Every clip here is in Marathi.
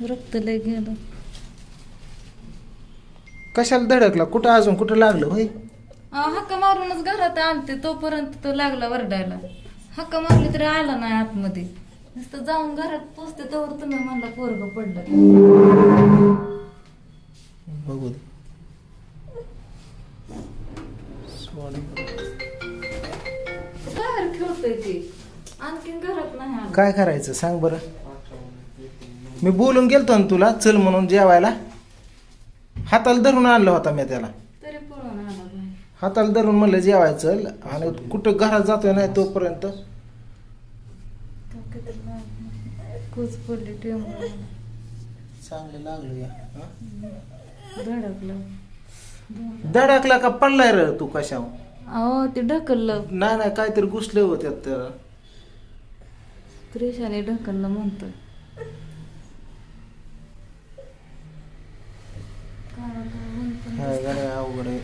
रक्त लय गेलं. कशाला धडकला? कुठं अजून कुठं लागलं होय? हक्का मारूनच घरात आणते तोपर्यंत तो लागला वरडायला. हक्का मारली तरी आला नाही आतमध्ये. नुसतं जाऊन घरात पोचते तोवर तुम्ही म्हणला पोरग पडलं. बघू दे. बाहेर खेळतोय ते, आणखीन घरात नाही आलं. काय करायचं सांग बरं? मी बोलून गेलतो ना तुला चल म्हणून जेवायला. हाताला धरून आणलं होता मी त्याला. तरी पळून आला बाहेर. हाताला धरून म्हणलं जेवायचं चल, आणि कुठं घरात जातोय नाही तोपर्यंत कूच पडली टेंबू. चांगलं लागलं या. धडकलं. धडकला का पडलाय र तू कशावर? अहो ते ढकललं. नाही काहीतरी घुसले होते तर. त्रिशाने ढकललं म्हणतोय. काय अवघड आहे.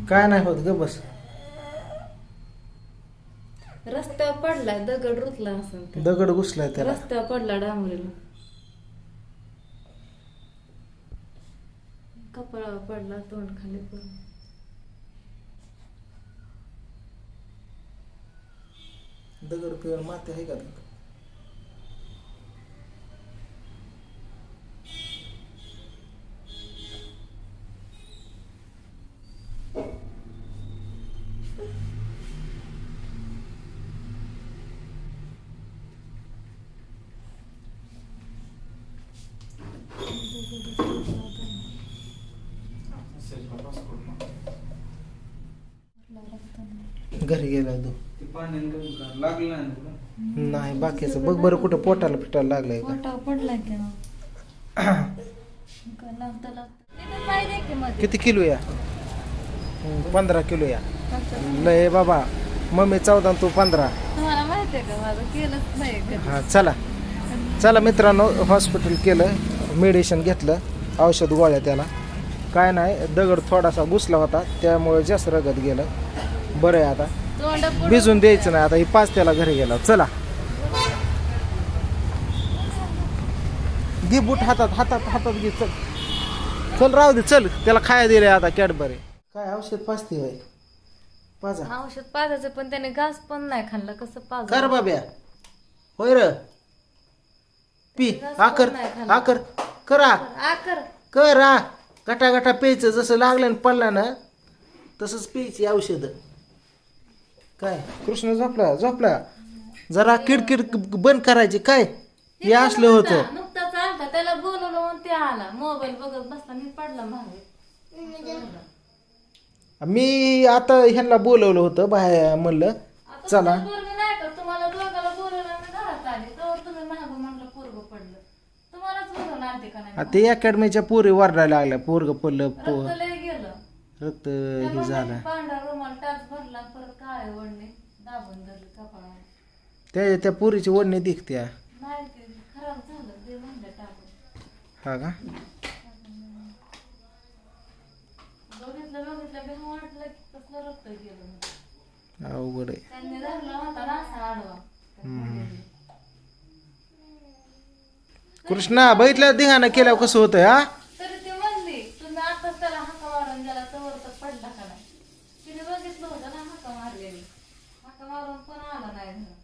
काय नाही होत ग बस. रस्त्यावर पडलाय, दगड रुतला असं. दगड घुसलाय त्याला. रस्त्यावर पडला डांबरीला. कपाळावर पडला, तोंड खाली पडलं. दगड पिवर माती आहे का? घरी गेला तू? नाही बाकीचं बघ बरं कुठं पोटाला फिटायला लागलंय का? पोटावर पडलाय की किती किलो या? 15 किलो या. लय बाबा. मम्मी 14 तू 15. तुम्हाला माहितीये का माझं केलंच नाही कधी. हा चला मित्रांनो, हॉस्पिटल केलं, मेडिसिन घेतलं, औषध गोळ्या त्याला. काय नाही, दगड थोडासा घुसला होता त्यामुळे जास्त रगत गेलं. बरं आहे आता. भिजून द्यायचं नाही आता. ही 5 त्याला घरी गेला. चला घे बूट हातात घे. चल राहू दे. चल त्याला खाया दिले आता कॅडबरी. काय औषध पाजते होय? पाजा. औषध पाजायचं पण त्याने घास पण नाही खाल्ला. कसं पाज कर बाब्या. होय र. पी आकर करा करा. गटा प्यायचं. जसं लागलं ना पडला ना तसंच प्यायची औषध. काय कृष्ण झोपला जरा किडकिड बंद करायची. काय हे असलं होतं. नुकताच आलता, त्याला बोलवलं म्हणून ते आला. मोबाईल बघत बसला, मी पडला मागे. मी आता ह्यांना बोलवलं होतं बाहेर. म्हणलं चला. नाही का तुम्हाला दोघाला बोलवलं, मी घरात आले तर तुम्ही मागं म्हणलं पोरग पडलं. तुम्हालाच बोलवून आणते का नाही? ते अकॅडमीच्या पोरी वरडायला लागल्या. पोरग पडलं. रक्त लय गेलं. रक्त हे झालं. पांढरा रुमाल टाच भरला, परत काळे वडणे दाबून धरले कपाळावर. त्या पोरीची ओढणी दिखत्या. नाही ते खराब झालं, ते म्हणलं टाकून. हा का? बघितलं भेव वाटलं की कसलं रक्त गेलं. अवघड आहे. त्यांनी धरला होता ना असा आडवा. कृष्णा बघितलं धिंगाणा केल्यावर कसं होतंय? हा तरी ती म्हणली तुम्ही आताच त्याला हाका मारून गेला तर पडला का नाही. तिने बघितलं होतं ना हाका मारलेली. हाका मारून पण आला नाही घरात.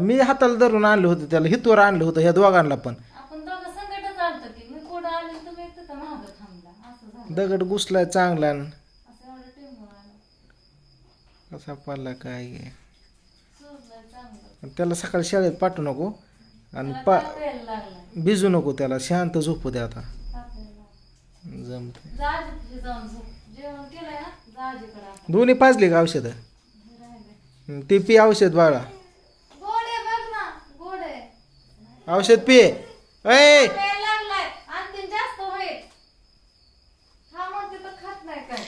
मी हाताला धरून आणलं होतं त्याला. हितवर आणलं होतं ह्या दोघांना पण. आपण दोघं संकटच आलतं की मी पुढं आले तुम्ही तिथं मागं थांबला. असं झालं. दगड घुसलाय चांगला. असं एवढं टेंबून आलं. कसा पडला काय सुजलंय चांगलं. त्याला सकाळी शाळेत पाठवू नको. आणि त्याला ताप यायला लागलाय. भिजू नको त्याला. शांत झोपू दे आता. ताप यायला लागलाय. जमते. जा आजीकडे जाऊन झोप. जेवण केलंय ना, जा आजीकडे आता. दोन्ही पाजली का औषधं? हे राहिले. ते पी औषध बाळा. गोडे बघ ना, गोडे. औषध पी. ऐ प्यायला लागलाय. आणखीन जास्त होईल. हा म्हणते तर खात नाही काय.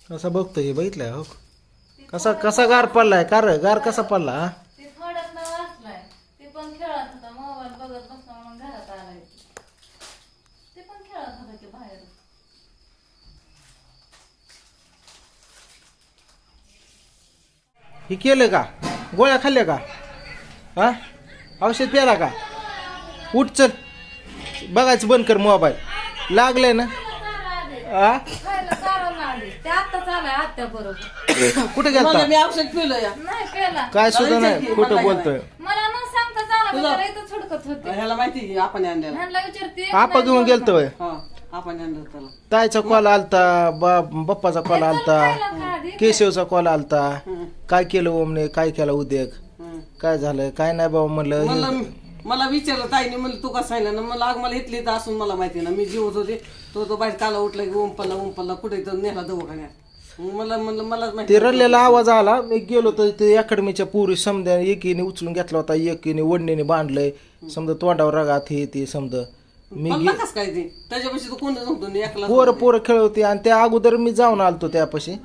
कसा बघतोय बघितलंय हो कसा कसा गार पडलाय गार कसा पडला हा? ते थोड्यात न वाचलाय ते पण खेळत होता मोबाईल बघत बसला म्हणून घरात आलाय ते पण खेळत होता की बाहेर हे केलं का गोळ्या खाल्ल्या का हा औषध प्याला का उठ चल बघायचं बंद कर मोबाईल लागलंय ना हा खायला चालवलं आधी ते आत्ताच आलाय आत्या बरोबर कुठे गेलता मी औषध पिलं या नाही पेला काय सुद्धा नाही खोटं बोलतोय मला न सांगता चाला बिचारा इथं छुडकत होते ह्याला माहिती की आपण आणलेला ह्यांना विचारते आपा घेऊन गेलतोय हा आपण आणलं त्याला ताईचा कॉल आलता बाप्पाचा कॉल आलता केशवचा कॉल आलता काय केलं ओमने काय केला उद्योग काय झालं काय नाही बाबा म्हणलं मला विचारलं ताईने म्हणलं तू कसं सांगितलं ना मला आग मला इथली तर असून मला माहिती ना मी जीवत होते तो बाहेर काला उठला की ओमपल्ला कुठे तर नेला दवाखान्यात मला म्हणलं मलाच माहिती ते रडलेला आवाज आला मी गेलो तर ते अकॅडमीच्या पुरी समजा एकीने उचलून घेतला होता एकीने वडणीने बांधलंय समजा तोंडावर रगात हे ते समजा मी मला कसं काय ते त्याच्यापाशी तो कोणच नव्हतो मी एकला पोरं खेळ होती आणि त्या अगोदर मी जाऊन आलतो त्यापाशी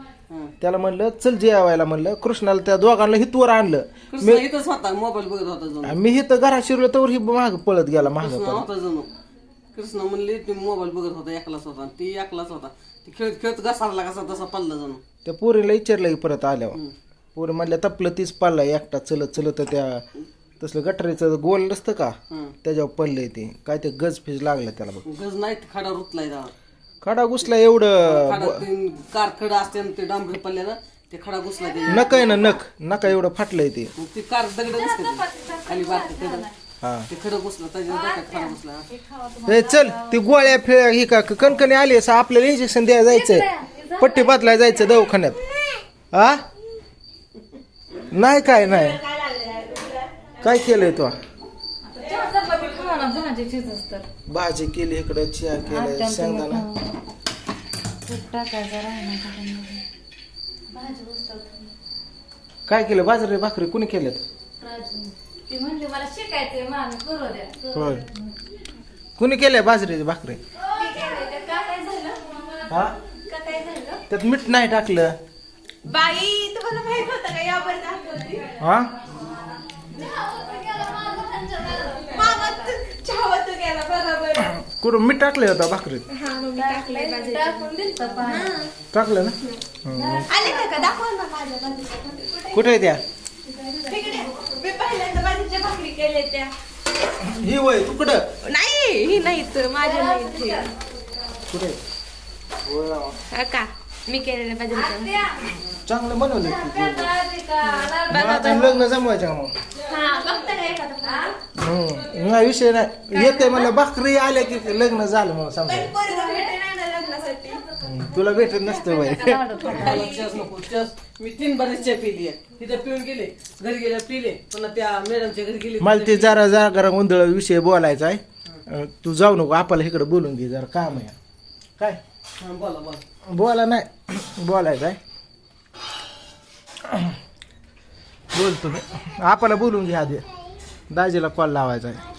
त्याला म्हणलं चल जेवायला म्हणलं कृष्णाला त्या दोघांना हितवर आणलं कृष्ण इथंच होता मोबाईल बघत होता जणू मी इथं घरात शिरलो तर ही माग पळत गेला माग कृष्ण होता जणू कृष्ण म्हणले ते मोबाईल बघत होता एकलाच होता आणि ती एकलाच होता ती खेळत खेळत घसारला कसा तसा पडला जणू त्या पोरीला विचारलं की परत आल्यावर पोरी म्हणल्या तपलं तीच पडला एकटा चलत चलत त्या तसलं गटरीचं गोल नसतं का त्याच्यावर पडलंय ते काय ते गज फिज लागलं त्याला बघ गज नाही खडा रुतलाय जावा खडा घुसला एवढं खडा कार खडा असते ना ते डांबरी पडल्यानं ते खडा घुसला ते नक आहे ना नका एवढं फाटलंय ते मग ती कार दगड दिसते ते. खाली बारक खडं हा ते खडं घुसलं त्याच्या डोक्यात खडा घुसला ए, चल ती गोळ्या ही का कणकणी आली असं आपल्याला इंजेक्शन द्यायला जायचंय पट्टी बदलाय जायचं दवाखान्यात हा नाही काय नाही काय केलंय तो भाजी केली इकडं चिया केलं शेंगदाणा टाकायचं राहणार भाजी बसतात काय केलं बाजरी भाकरी कुणी केल्यात ती म्हणली मला शिकायचंय मामी करू द्या होय कुणी केल्या बाजरीची भाकरी काय झालं हा काय झालं त्यात मीठ नाही टाकलं बाई तुम्हाला माहित होतं का यावर दाखवते हा मामा चहावत गेला बरोबर कुठं मीठ टाकलं होतं भाकरीत हा मग मी टाकलंय बाजरी टाकून दिलं पाणी टाकलं ना आले का दाखवा ना माझ्या बाजरीच्या कुठे आहे त्या तिकडे मी पहिल्यांदा बाजरीच्या भाकरी केले त्या ही वय तू कुठं नाही ही नाही तर माझ्या नाही इथे कुठे का मी केलेल्या बाजरीच्या चांगलं बनवलं आता लग्न जमवायचं का मग हा बघता का एखादा नाही विषय नाही येते मला भाकरी आल्या की लग्न झालं मला समजा पोरगा भेटे नाही ना लग्नासाठी तुला भेटत नसतं वय मला चेस नको चेस मी 3 बरेच चे पिली आहे तिथे पिऊन गेले घरी गेले पिले पुन्हा त्या मॅडमच्या घरी गेले मला ते जरा गोंधळ विषय बोलायचा आहे तू जाऊ नको आपल्याला इकडे बोलून घे जरा काम आहे काय हा बोला बोला बोला नाही बोलायचं आहे बोल तुम्ही आपल्याला बोलून घ्या आधी दाजीला कॉल लावायचा आहे